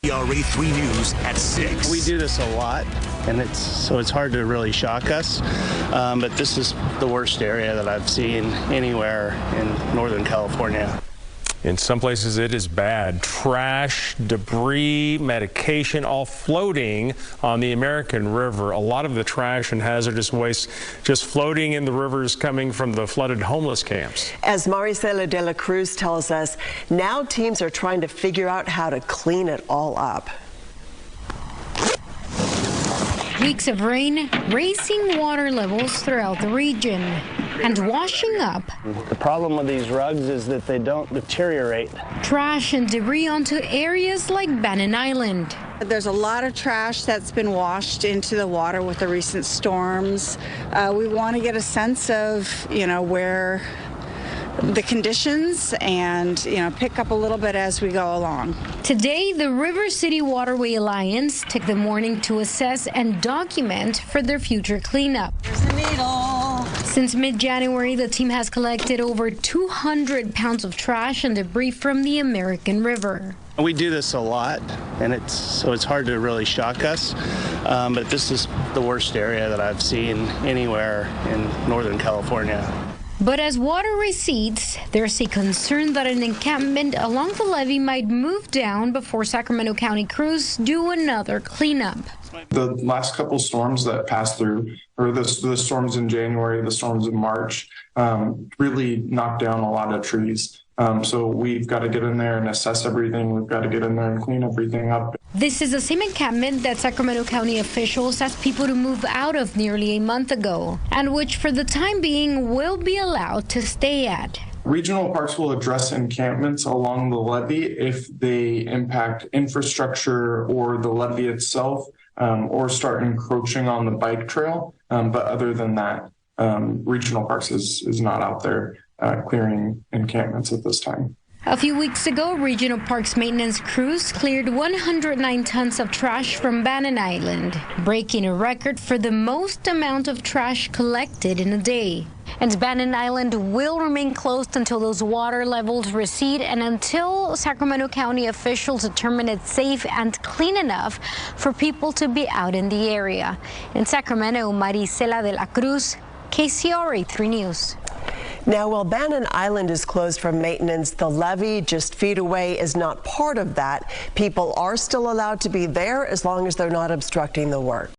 KCRA 3 News at 6. We do this a lot, and it's hard to really shock us, but this is the worst area that I've seen anywhere in Northern California. In some places it is bad. Trash, debris, medication, all floating on the American River. A lot of the trash and hazardous waste just floating in the rivers coming from the flooded homeless camps. As Maricela De La Cruz tells us, now teams are trying to figure out how to clean it all up. Weeks of rain, raising water levels throughout the region and washing up. The problem with these rugs is that they don't deteriorate. Trash and debris onto areas like Bannon Island. There's a lot of trash that's been washed into the water with the recent storms. We want to get a sense of, where the conditions and, pick up a little bit as we go along. Today, the River City Waterway Alliance took the morning to assess and document for their future cleanup. There's the needle. Since mid-January, the team has collected over 200 pounds of trash and debris from the American River. We do this a lot, and it's hard to really shock us, but this is the worst area that I've seen anywhere in Northern California. But as water recedes, there's a concern that an encampment along the levee might move down before Sacramento County crews do another cleanup. The last couple storms that passed through, or the storms in January, the storms in March, really knocked down a lot of trees. So we've got to get in there and assess everything. We've got to get in there and clean everything up. This is the same encampment that Sacramento County officials asked people to move out of nearly a month ago, and which for the time being will be allowed to stay at. Regional parks will address encampments along the levee if they impact infrastructure or the levee itself, or start encroaching on the bike trail. But other than that, regional parks is not out there clearing encampments at this time. A few weeks ago, Regional Parks maintenance crews cleared 109 tons of trash from Bannon Island, breaking a record for the most amount of trash collected in a day. And Bannon Island will remain closed until those water levels recede and until Sacramento County officials determine it's safe and clean enough for people to be out in the area. In Sacramento, Maricela De La Cruz, KCRA 3 News. Now, while Bannon Island is closed for maintenance, the levee just feet away is not part of that. People are still allowed to be there as long as they're not obstructing the work.